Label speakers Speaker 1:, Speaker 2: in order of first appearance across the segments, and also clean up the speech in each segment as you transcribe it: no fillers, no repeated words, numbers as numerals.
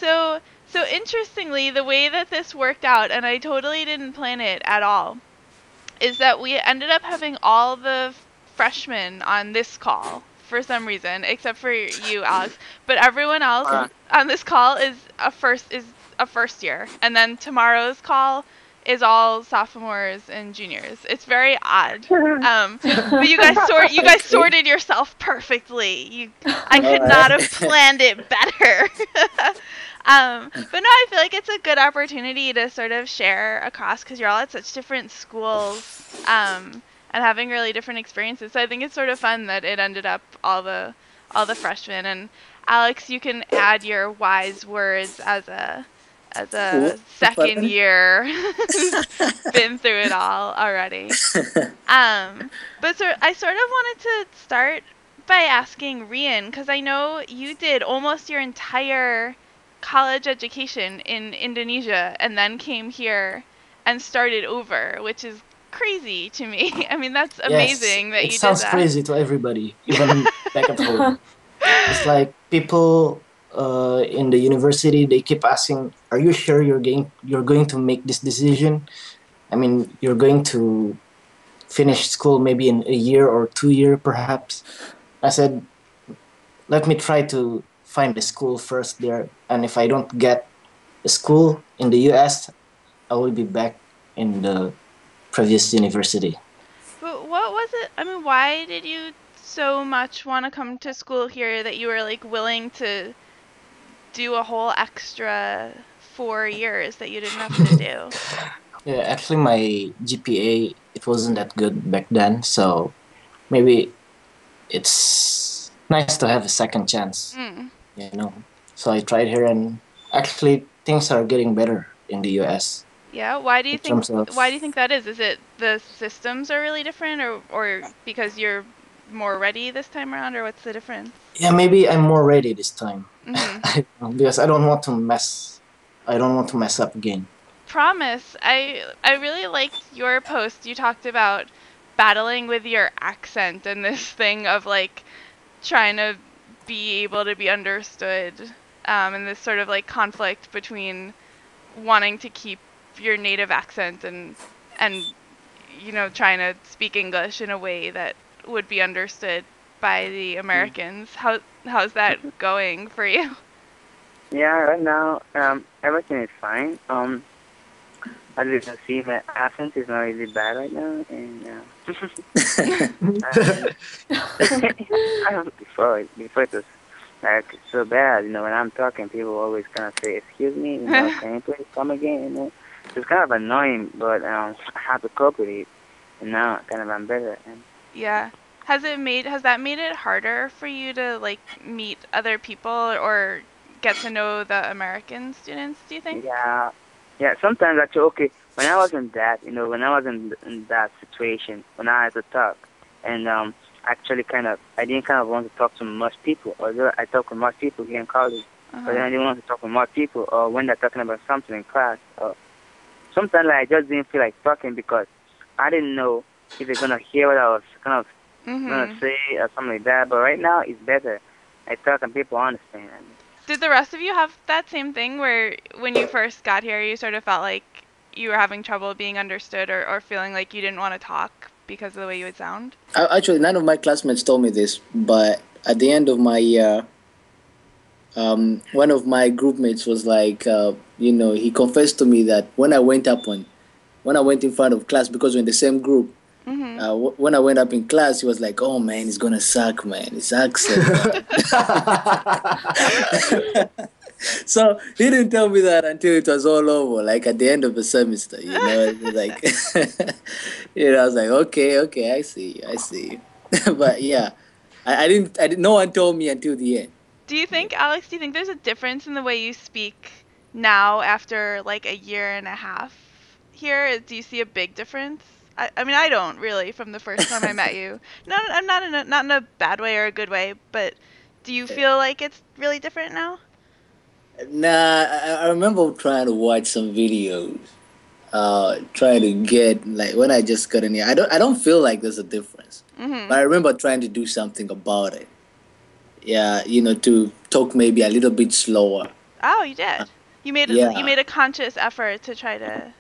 Speaker 1: So interestingly, the way that this worked out, and I totally didn't plan it at all, is that we ended up having all the freshmen on this call for some reason, except for you, Alex. But everyone else on this call is a first year, and then tomorrow's call is all sophomores and juniors. It's very odd. But you guys sorted yourself perfectly. I could not have planned it better. But no, I feel like it's a good opportunity to sort of share across, because you're all at such different schools, and having really different experiences. So I think it's sort of fun that it ended up all the freshmen. And Alex, you can add your wise words as a second year who's been through it all already. But I sort of wanted to start by asking Rian, because I know you did almost your entire college education in Indonesia and then came here and started over, which is crazy to me. I mean, that's amazing that you did that.
Speaker 2: It sounds crazy to everybody, even back at home. It's like people in the university, they keep asking, "Are you sure you're going to make this decision? I mean, you're going to finish school maybe in a year or 2 year, perhaps." I said, "Let me try to find a school first there, and if I don't get a school in the US, I will be back in the previous university."
Speaker 1: But what was it? I mean, why did you so much want to come to school here that you were like willing to do a whole extra 4 years that you didn't have to do?
Speaker 2: Yeah, actually my GPA, it wasn't that good back then, so maybe it's nice to have a second chance. You know. So I tried here, and actually things are getting better in the US.
Speaker 1: Yeah, why do you think that is? Is it the systems are really different, or because you're more ready this time around, or what's the difference?
Speaker 2: Yeah, maybe I'm more ready this time. Because I don't want to mess up again.
Speaker 1: Promise. I really liked your post. You talked about battling with your accent and this thing of like trying to be able to be understood, and this sort of like conflict between wanting to keep your native accent and you know, trying to speak English in a way that would be understood by the Americans. How's that going for you?
Speaker 3: Yeah, right now everything is fine. As you can see, my accent is not really bad right now, and before it was like so bad. You know, when I'm talking, people always kind of say, "Excuse me, you know, can you please come again?" You know, it's kind of annoying, but I have to cope with it. And now, kind of, I'm better.
Speaker 1: Yeah. Has that made it harder for you to like meet other people or get to know the American students, do you think?
Speaker 3: Yeah, sometimes actually, okay, when I was in that, you know, when I was in that situation, when I had to talk, and actually I didn't kind of want to talk to much people, although I talk with much people here in college, but then I didn't want to talk with much people, or when they're talking about something in class, or sometimes like, I just didn't feel like talking because I didn't know if they're going to hear what I was kind of going to say or something like that, but right now it's better. I talk and people understand.
Speaker 1: Did the rest of you have that same thing where when you first got here you sort of felt like you were having trouble being understood or feeling like you didn't want to talk because of the way you would sound?
Speaker 4: Actually, none of my classmates told me this, but at the end of my year, one of my group mates was like, you know, he confessed to me that when I went in front of class, because we're in the same group, when I went up in class, he was like, "Oh man, it's gonna suck, man. It's accent." So he didn't tell me that until it was all over, like at the end of the semester. You know, like, you know, I was like, okay, I see. But yeah, I didn't. No one told me until the end.
Speaker 1: Do you think, Alex? Do you think there's a difference in the way you speak now after like a year and a half here? Do you see a big difference? I mean, I don't really from the first time I met you. Not in a bad way or a good way, but do you feel like it's really different now?
Speaker 4: Nah, I remember trying to watch some videos, trying to get like when I just got in here. I don't feel like there's a difference, but I remember trying to do something about it. Yeah, you know, to talk maybe a little bit slower.
Speaker 1: Oh, you did. You made
Speaker 4: Yeah.
Speaker 1: a conscious effort to try to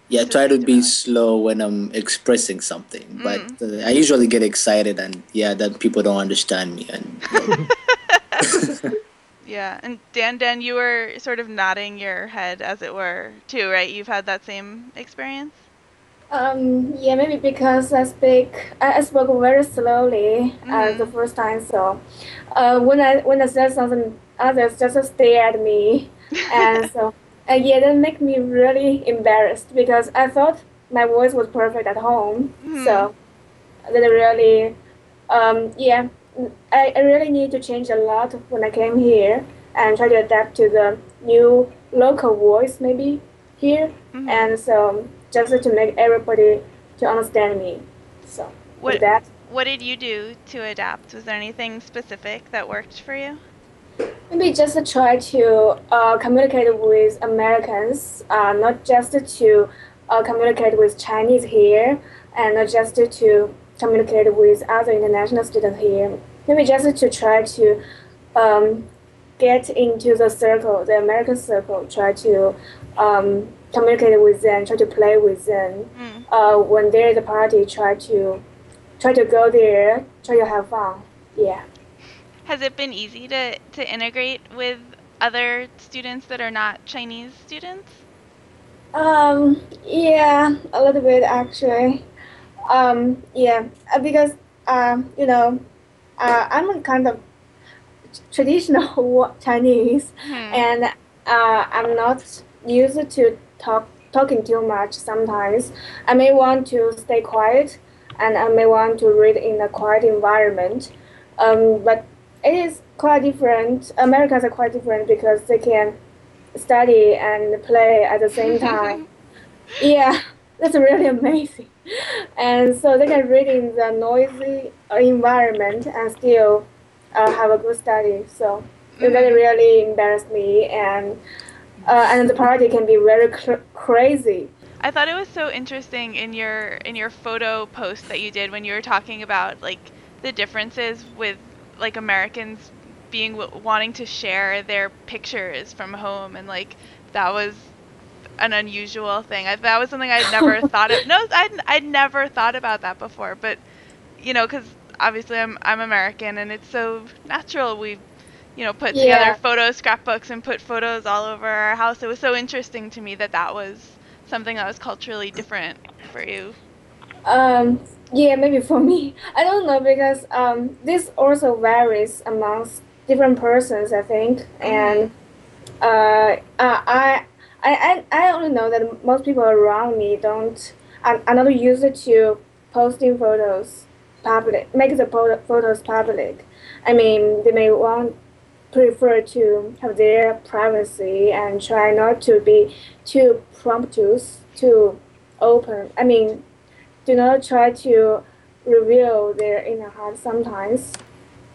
Speaker 4: Yeah, try
Speaker 1: speak
Speaker 4: to
Speaker 1: to
Speaker 4: be
Speaker 1: them.
Speaker 4: slow when I'm expressing something, but
Speaker 1: Mm.
Speaker 4: I usually get excited, and yeah, then people don't understand me, and
Speaker 1: Yeah, and Dandan, you were sort of nodding your head as it were too, right? You've had that same experience?
Speaker 5: Yeah, maybe because I spoke very slowly the
Speaker 1: Mm.
Speaker 5: first time. So, when I said something, others just stare at me, and so, yeah, that make me really embarrassed because I thought my voice was perfect at home.
Speaker 1: Mhm.
Speaker 5: So, that really, yeah, I really need to change a lot when I came here and try to adapt to the new local voice maybe here,
Speaker 1: Mhm.
Speaker 5: and so just to make everybody to understand me. So like
Speaker 1: What
Speaker 5: that.
Speaker 1: what did you do to adapt? Was there anything specific that worked for you?
Speaker 5: Maybe just to try to communicate with Americans, not just to communicate with Chinese here, and not just to communicate with other international students here. Maybe just to try to um, get into the circle, the American circle, try to communicate with them, try to play with them.
Speaker 1: Mm.
Speaker 5: When there is a party, try to go there, try to have fun. Yeah.
Speaker 1: Has it been easy to integrate with other students that are not Chinese students?
Speaker 5: Yeah, a little bit actually. Yeah, because I'm a kind of traditional Chinese,
Speaker 1: Hmm.
Speaker 5: and I'm not used to talking too much. Sometimes I may want to stay quiet, and I may want to read in a quiet environment. But it is quite different. Americans are quite different because they can study and play at the same time. Yeah, that's really amazing. And so they can read in the noisy environment and still have a good study. So that
Speaker 1: Mhm.
Speaker 5: really embarrassed me, and the party can be very crazy.
Speaker 1: I thought it was so interesting in your photo post that you did when you were talking about like the differences with like Americans being wanting to share their pictures from home, and like that was an unusual thing. That was something I'd never thought of. No, I'd never thought about that before, but because obviously I'm American, and it's so natural. We put together
Speaker 5: Yeah.
Speaker 1: photo scrapbooks and put photos all over our house. It was so interesting to me that that was something that was culturally different for you.
Speaker 5: Um, yeah, maybe for me, I don't know because this also varies amongst different persons, I think, and
Speaker 1: Mhm.
Speaker 5: I only know that most people around me don't are not used to posting photos public, make the photos public. I mean, they may want prefer to have their privacy and try not to be too promiscuous, too open. I mean, do not try to reveal their inner heart sometimes.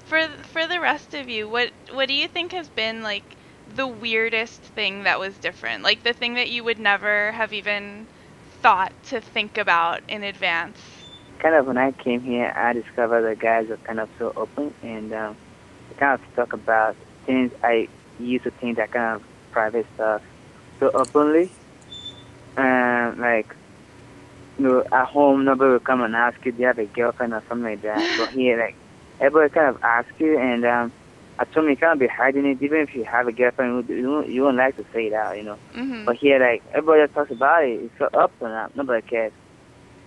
Speaker 1: For the rest of you, what do you think has been like the weirdest thing that was different? Like the thing that you would never have even thought to think about in advance?
Speaker 3: Kind of when I came here, I discovered the guys are kind of so open and they kind of talk about things I used to think that kind of private stuff so openly. And like, at home, nobody will come and ask you, do you have a girlfriend or something like that. But here, like, everybody kind of asks you, and I told me you can't be hiding it. Even if you have a girlfriend, you won't like to say that.
Speaker 1: Mhm.
Speaker 3: But here, like, everybody just talks about it. It's so open, nobody cares.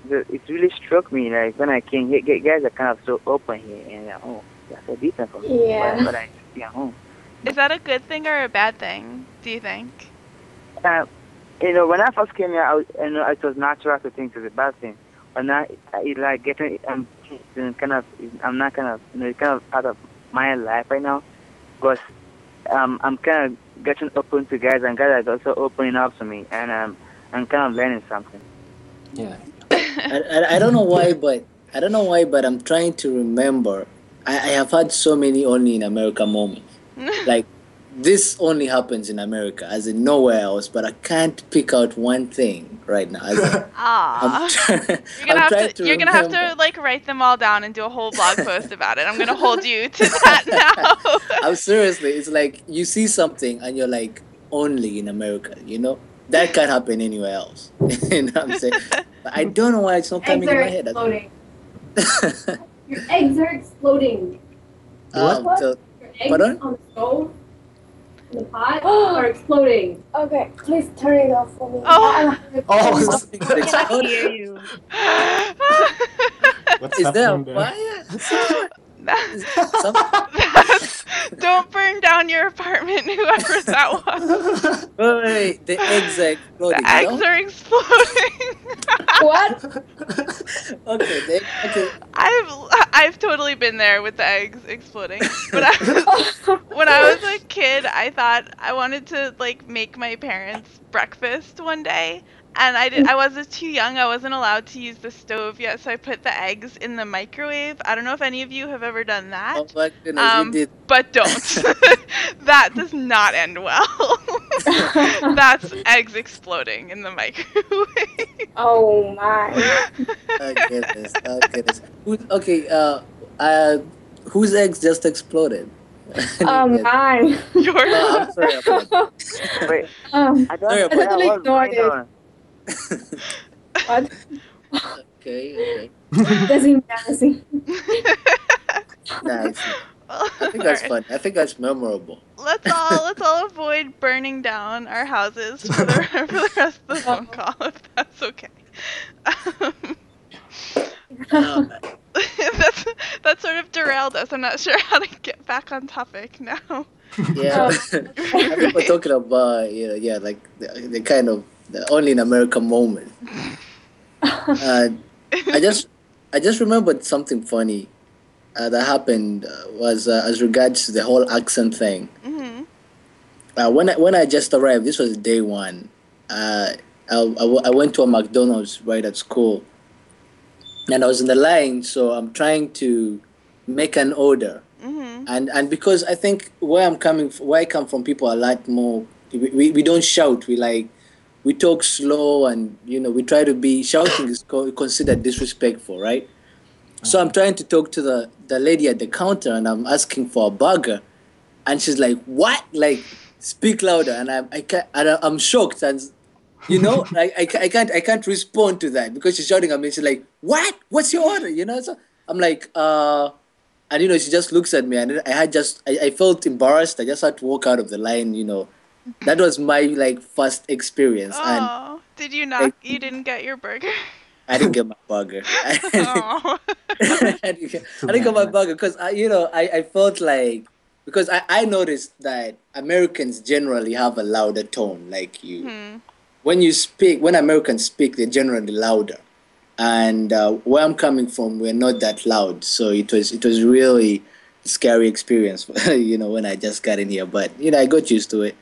Speaker 3: It really struck me, like, when I came here, guys are kind of so open here, and oh, that's so different from
Speaker 5: Yeah.
Speaker 3: what I see at home.
Speaker 1: Is that a good thing or a bad thing, do you think?
Speaker 3: Uh, when I first came here, it was natural to think it's a bad thing. But now, it's like getting, kind of, I'm not kind of, it's kind of part of my life right now. Because I'm kind of getting open to guys, and guys are also opening up to me, and I'm kind of learning something.
Speaker 2: Yeah.
Speaker 4: I don't know why, but I'm trying to remember. I have had so many only in America moments. Like this only happens in America, as in nowhere else. But I can't pick out one thing right now. As in, I'm
Speaker 1: Ah.
Speaker 4: trying,
Speaker 1: You're gonna
Speaker 4: I'm
Speaker 1: have
Speaker 4: trying
Speaker 1: to
Speaker 4: to
Speaker 1: you're gonna have
Speaker 4: remember.
Speaker 1: to like write them all down and do a whole blog post about it. I'm gonna hold you to that now.
Speaker 4: I'm seriously. It's like you see something and you're like, only in America. That can't happen anywhere else. You know what I'm saying? But I don't know why it's not coming in my head.
Speaker 5: Exploding. Your eggs are exploding.
Speaker 2: What?
Speaker 4: So,
Speaker 5: Your eggs
Speaker 4: pardon?
Speaker 5: on the stove, in the pot, are exploding. Okay, please turn it off for me.
Speaker 1: Oh.
Speaker 2: Oh,
Speaker 4: Something is
Speaker 3: I
Speaker 4: exploding.
Speaker 3: hear you.
Speaker 2: what's
Speaker 4: Is there a
Speaker 2: happening there?
Speaker 4: fire?
Speaker 1: Don't burn down your apartment, whoever that was.
Speaker 4: Wait, the eggs are exploding.
Speaker 1: The eggs are exploding.
Speaker 5: What?
Speaker 4: Okay, okay.
Speaker 1: I've totally been there with the eggs exploding. But when I was a kid, I thought I wanted to like make my parents breakfast one day, and I was too young. I wasn't allowed to use the stove yet, so I put the eggs in the microwave. I don't know if any of you have ever done that.
Speaker 4: Oh my goodness, you did.
Speaker 1: But don't. That does not end well. That's eggs exploding in the microwave.
Speaker 5: Oh my.
Speaker 4: Oh goodness, oh goodness. Whose eggs just exploded?
Speaker 5: Mine.
Speaker 1: Yours.
Speaker 4: I'm sorry about that.
Speaker 3: Wait, I don't
Speaker 4: Sorry
Speaker 3: know
Speaker 4: about
Speaker 3: what
Speaker 5: totally
Speaker 3: was
Speaker 5: ignored
Speaker 3: going
Speaker 5: it.
Speaker 3: on.
Speaker 5: What?
Speaker 4: Okay.
Speaker 5: That's embarrassing.
Speaker 4: Nice. I think that's fun. I think that's memorable.
Speaker 1: Let's all avoid burning down our houses for the rest of the phone call, if that's okay. That's sort of derailed us. I'm not sure how to get back on topic now.
Speaker 4: Yeah, I think we're talking about like the kind of the only in America moment. I just remembered something funny that happened was as regards to the whole accent thing.
Speaker 1: Mm-hmm.
Speaker 4: When I just arrived, this was day one. I went to a McDonald's right at school, and I was in the line, so I'm trying to make an order.
Speaker 1: Mm-hmm.
Speaker 4: And because I think where I come from, people are a lot more. We don't shout. We talk slow, and we try to be shouting is considered disrespectful, right? So I'm trying to talk to the lady at the counter, and I'm asking for a burger, and she's like, "What? Like, speak louder!" And I'm shocked, and I can't respond to that because she's shouting at me. She's like, "What? What's your order?" So I'm like, and she just looks at me, and I felt embarrassed. I just had to walk out of the line. That was my first experience.
Speaker 1: Oh, did you not? You didn't get your burger?
Speaker 4: I didn't get my burger.
Speaker 1: Oh.
Speaker 4: I didn't get my burger because I felt like, because I noticed that Americans generally have a louder tone. Like when Americans speak, they're generally louder. And where I'm coming from, we're not that loud. So it was really a scary experience, when I just got in here. But I got used to it.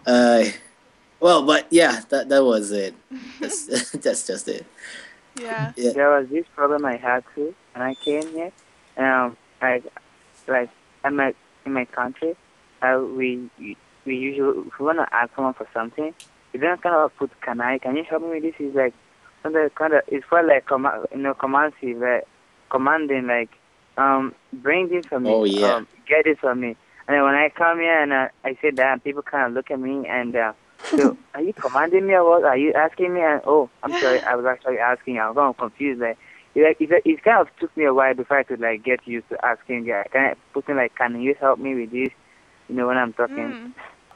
Speaker 4: But yeah, that was it. That's just it.
Speaker 1: Yeah.
Speaker 3: There was this problem I had too when I came here. In my country, we usually, if we want to ask someone for something, we don't kind of put "can I?" Can you help me with this? Is like it's for like commanding, like commanding, bring this for me.
Speaker 4: Oh yeah.
Speaker 3: Get this for me. And then when I come here and I say that, people kind of look at me and so, are you commanding me or what? Are you asking me? And I'm sorry, I was actually asking. I was kind of confused. It kind of took me a while before I could get used to asking. Can you help me with this? When I'm talking.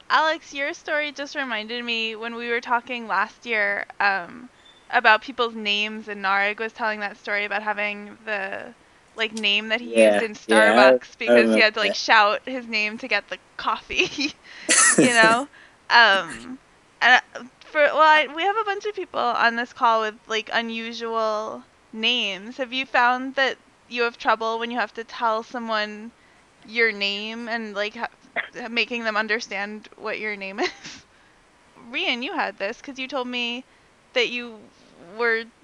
Speaker 1: Alex, your story just reminded me when we were talking last year about people's names, and Nareg was telling that story about having the name that he used in Starbucks because he had to shout his name to get the coffee. And we have a bunch of people on this call with unusual names. Have you found that you have trouble when you have to tell someone your name and making them understand what your name is? Rian, you had this because you told me that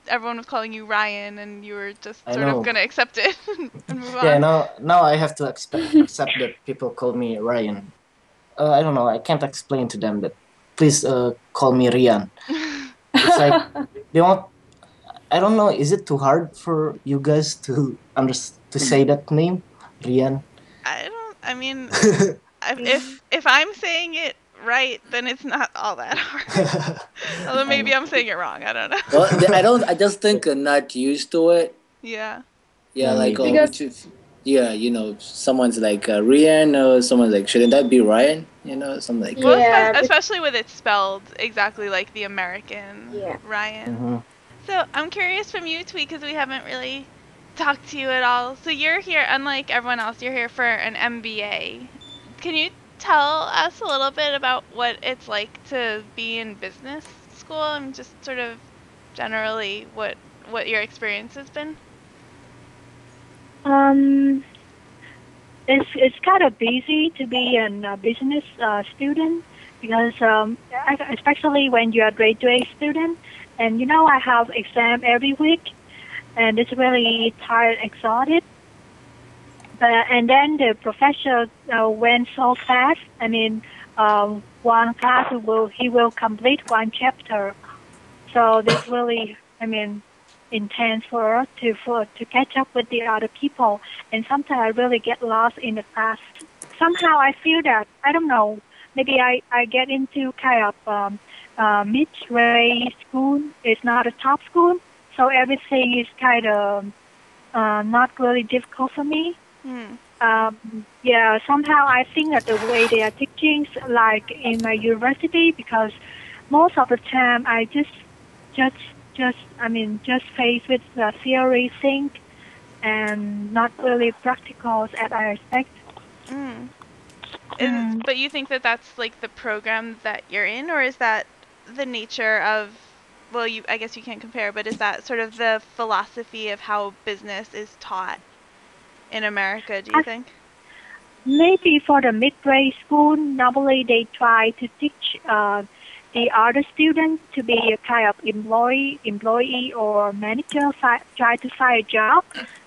Speaker 1: everyone was calling you Ryan, and you were just sort of gonna accept it and move on.
Speaker 2: Yeah, now I have to accept that people call me Ryan. I don't know. I can't explain to them that. Please call me Rian. It's like they want. I don't know. Is it too hard for you guys to say that name, Rian?
Speaker 1: I mean, if I'm saying it right, then it's not all that hard. Although maybe I'm saying it wrong. I don't know.
Speaker 4: Well, I just think not used to it.
Speaker 1: Yeah.
Speaker 4: Yeah,
Speaker 2: Yeah,
Speaker 4: like
Speaker 2: maybe.
Speaker 4: which if, yeah, someone's like Ryan, or someone's like, shouldn't that be Ryan? Something like
Speaker 1: Well,
Speaker 4: that.
Speaker 5: Yeah,
Speaker 1: especially with it spelled exactly like the American
Speaker 5: Yeah.
Speaker 1: Ryan.
Speaker 2: Mm-hmm.
Speaker 1: So I'm curious from you, Thuy, because we haven't really talked to you at all. So you're here, unlike everyone else, you're here for an MBA. Can you tell us a little bit about what it's like to be in business school and just sort of generally what your experience has been?
Speaker 6: It's kind of busy to be a business student because especially when you're a graduate student, and I have exam every week, and it's really tired, exhausted. And then the professor went so fast. I mean, one class he will complete one chapter, so that's really, intense for us to catch up with the other people. And sometimes I really get lost in the class. Somehow I feel that, I don't know, maybe I get into kind of mid-grade school. It's not a top school, so everything is kind of not really difficult for me. Somehow I think that the way they are teaching, like in my university, because most of the time I just faced with the theory thing and not really practicals as I expect.
Speaker 1: But you think that that's like the program that you're in, or is that the nature of, well, I guess you can't compare, but is that sort of the philosophy of how business is taught in America, do you think?
Speaker 6: Maybe for the mid-grade school, normally they try to teach the other students to be a kind of employee or manager, try to find a job.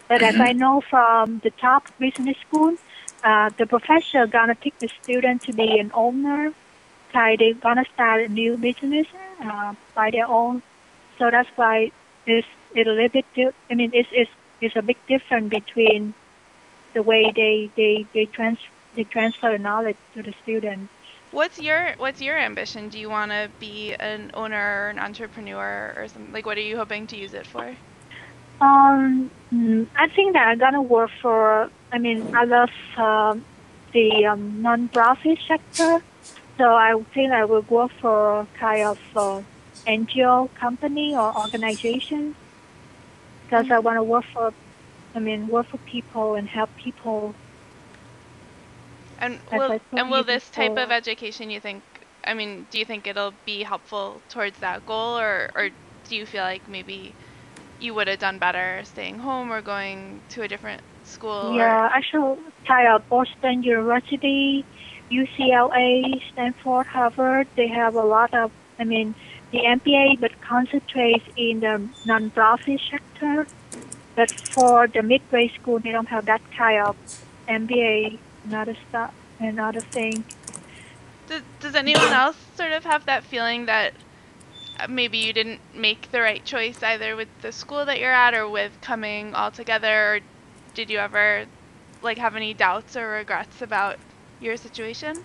Speaker 6: But as I know from the top business school, the professor gonna teach the student to be an owner. They're gonna start a new business by their own. So that's why it's a little bit. It's a big difference between the way they transfer knowledge to the student.
Speaker 1: What's your ambition? Do you want to be an owner or an entrepreneur or something? Like, what are you hoping to use it for?
Speaker 6: I think that I'm gonna work for. I love the non-profit sector, so I think I will work for kind of NGO company or organization because I want to work for people and help people.
Speaker 1: And will this type of education, you think, do you think it'll be helpful towards that goal, or do you feel like maybe you would have done better staying home or going to a different school?
Speaker 6: Yeah, actually, kind of Boston University, UCLA, Stanford, Harvard, they have a lot of, the MBA, but concentrates in the non-profit sector. But for the mid-grade school, they don't have that kind of MBA, another thing.
Speaker 1: Does anyone else sort of have that feeling that maybe you didn't make the right choice either with the school that you're at or with coming all together? Or did you ever have any doubts or regrets about your situation?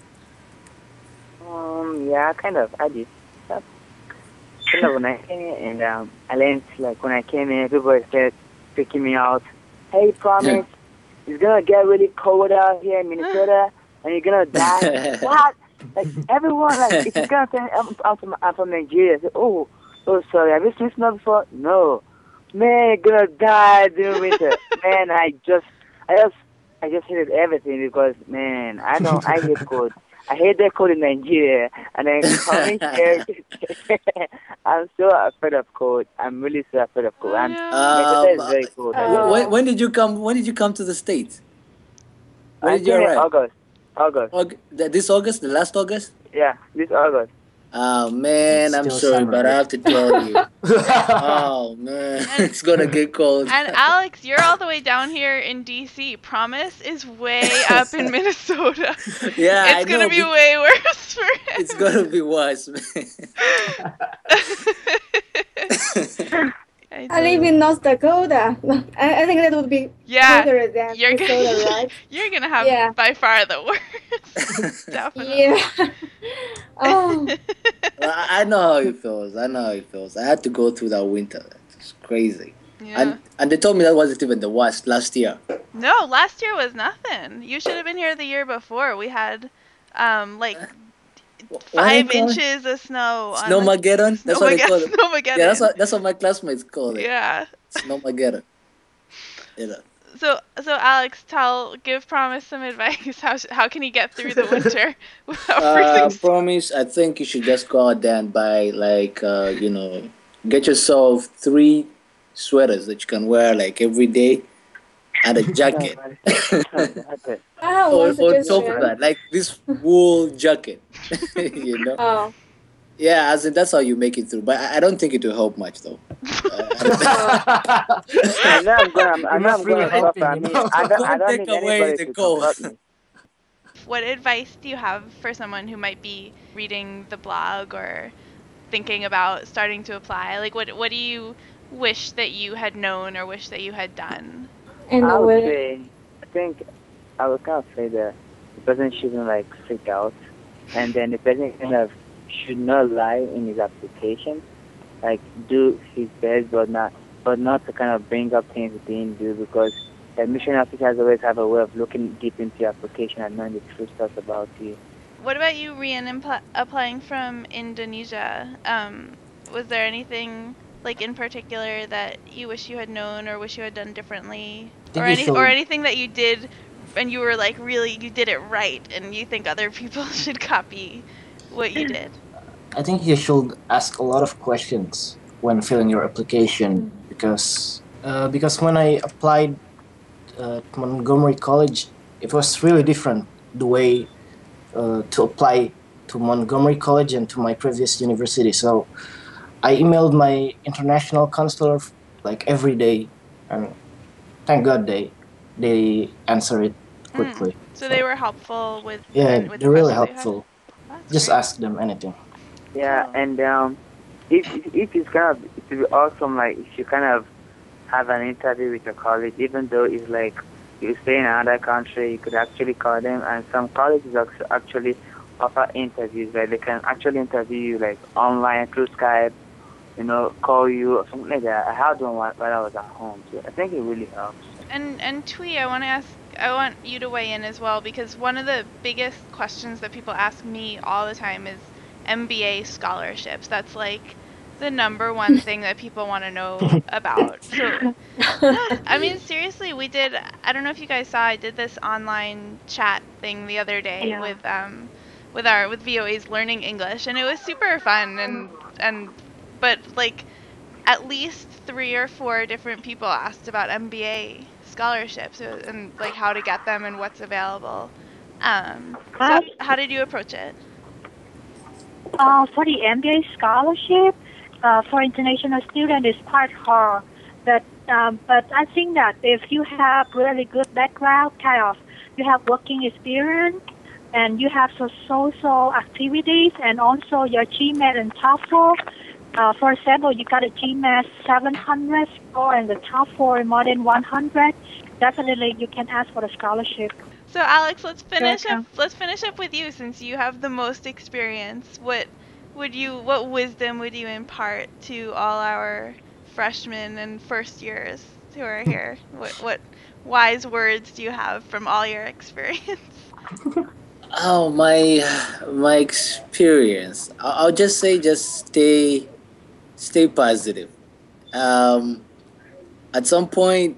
Speaker 3: Yeah, kind of. I did. Kind of when I came in, and I learned when I came in, people started freaking me out. Hey, promise, it's gonna get really cold out here in Minnesota, and you're gonna die. What? Everyone, if you're gonna say I'm from Nigeria, I say, oh, sorry, have you seen snow before? No. Man, you're gonna die during winter. Man, I just hated everything because, man, I hate cold. I hate the cold in Nigeria, and then coming here, I'm so afraid of cold. I'm really so afraid of cold. Minnesota is very cold.
Speaker 4: When did you come? When did you come to the States? When
Speaker 3: I
Speaker 4: did you
Speaker 3: came in
Speaker 4: arrive?
Speaker 3: August.
Speaker 4: This August, the last August?
Speaker 3: Yeah, this August.
Speaker 4: Oh man, I'm
Speaker 2: Still
Speaker 4: sorry,
Speaker 2: summer.
Speaker 4: but I have to tell you. Oh man, it's gonna get cold.
Speaker 1: And Alex, you're all the way down here in DC. Promise is way up in Minnesota.
Speaker 4: Yeah,
Speaker 1: it's gonna be way worse for him.
Speaker 4: It's gonna be worse, man.
Speaker 5: I live in North Dakota. I think that would be colder than
Speaker 1: you're
Speaker 5: Minnesota, right?
Speaker 1: You're gonna have
Speaker 5: Yeah.
Speaker 1: by far the worst. Definitely.
Speaker 5: Yeah. Oh.
Speaker 4: Well, I know how it feels. I know how it feels. I had to go through that winter. It's crazy.
Speaker 1: Yeah.
Speaker 4: And they told me that wasn't even the worst last year.
Speaker 1: No, last year was nothing. You should have been here the year before. We had like
Speaker 4: What
Speaker 1: 5 inches of snow.
Speaker 4: Snowmageddon? That's what they call it.
Speaker 1: Snowmageddon.
Speaker 4: Yeah, that's what my classmates call it.
Speaker 1: Yeah.
Speaker 4: Snowmageddon. You know.
Speaker 1: So Alex, give Promise some advice. How can he get through the winter without freezing?
Speaker 4: Promise, I think you should just go out there and buy get yourself 3 sweaters that you can wear like every day and a jacket.
Speaker 5: Oh,
Speaker 4: on top of that, like this wool jacket. You know?
Speaker 5: Oh.
Speaker 4: Yeah, as in that's how you make it through. But I don't think it will help much though.
Speaker 3: I'm not gonna suffer. I mean, I don't need anybody to comfort me.
Speaker 1: What advice do you have for someone who might be reading the blog or thinking about starting to apply? Like, what do you wish that you had known or wish that you had done?
Speaker 3: I would say, I think I would kind of say that the person shouldn't like freak out, and then the person kind of should not lie in his application. Like do his best, but not to kind of bring up things he didn't do, because admission officers always have a way of looking deep into your application and knowing the true stuff about you.
Speaker 1: What about you, Rian, applying from Indonesia? Was there anything like in particular that you wish you had known or wish you had done differently, or anything that you did and you were like really you did it right and you think other people should copy what you did?
Speaker 2: I think you should ask a lot of questions when filling your application, because when I applied to Montgomery College, it was really different the way to apply to Montgomery College and to my previous university. So I emailed my international counselor like every day, and thank God they answer it quickly.
Speaker 1: So they were helpful with
Speaker 2: they're really helpful. Just
Speaker 1: great.
Speaker 2: ask them anything.
Speaker 3: Yeah, and if it's kind of, it would be awesome, like if you kind of have an interview with your college, even though it's like you stay in another country, you could actually call them, and some colleges actually offer interviews where they can actually interview you like online through Skype, call you or something like that. I had one while I was at home, so I think it really helps.
Speaker 1: And Thuy, I want you to weigh in as well, because one of the biggest questions that people ask me all the time is MBA scholarships. That's like the number one thing that people want to know about. So, I mean, seriously, I don't know if you guys saw, I did this online chat thing the other day with VOA's Learning English, and it was super fun, but like at least 3 or 4 different people asked about MBA scholarships and like how to get them and what's available. So how did you approach it?
Speaker 6: For the MBA scholarship, for international students, it's quite hard. But I think that if you have really good background, you have working experience, and you have some social activities, and also your GMAT and TOEFL. For example, you got a GMAT 700 score and the TOEFL more than 100. Definitely, you can ask for the scholarship.
Speaker 1: So Alex, let's finish up with you, since you have the most experience. What wisdom would you impart to all our freshmen and first years who are here? What wise words do you have from all your experience?
Speaker 4: Oh, my experience. I'll just say, just stay positive. At some point,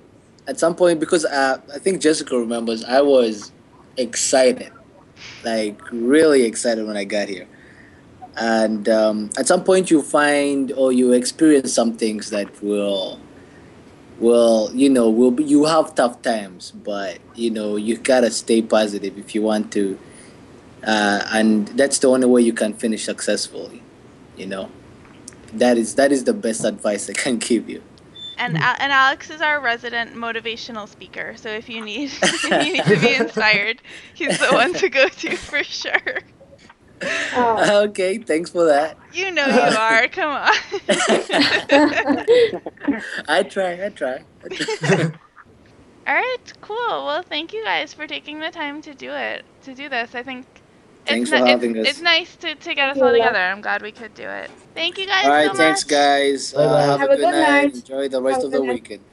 Speaker 4: because I think Jessica remembers, I was excited, like really excited when I got here. And at some point you find or you experience some things that you have tough times, but you gotta stay positive if you want to, and that's the only way you can finish successfully. That is the best advice I can give you.
Speaker 1: And Alex is our resident motivational speaker, so if you need to be inspired, he's the one to go to for sure.
Speaker 5: Oh.
Speaker 4: Okay, thanks for that.
Speaker 1: You know you are. Come on.
Speaker 4: I try.
Speaker 1: All right, cool. Well, thank you guys for taking the time to do it. To do this, I think
Speaker 4: Thanks for having
Speaker 1: it's
Speaker 4: us.
Speaker 1: nice to get us
Speaker 5: you,
Speaker 1: all
Speaker 5: love.
Speaker 1: together. I'm glad we could do it. Thank you
Speaker 4: All
Speaker 1: guys
Speaker 4: right,
Speaker 1: so
Speaker 4: thanks,
Speaker 1: much.
Speaker 4: guys.
Speaker 2: Bye bye.
Speaker 4: Have a
Speaker 5: Have a
Speaker 4: good
Speaker 5: good
Speaker 4: night.
Speaker 5: night.
Speaker 4: Enjoy the rest
Speaker 5: Have a
Speaker 4: of the
Speaker 5: good night.
Speaker 4: weekend.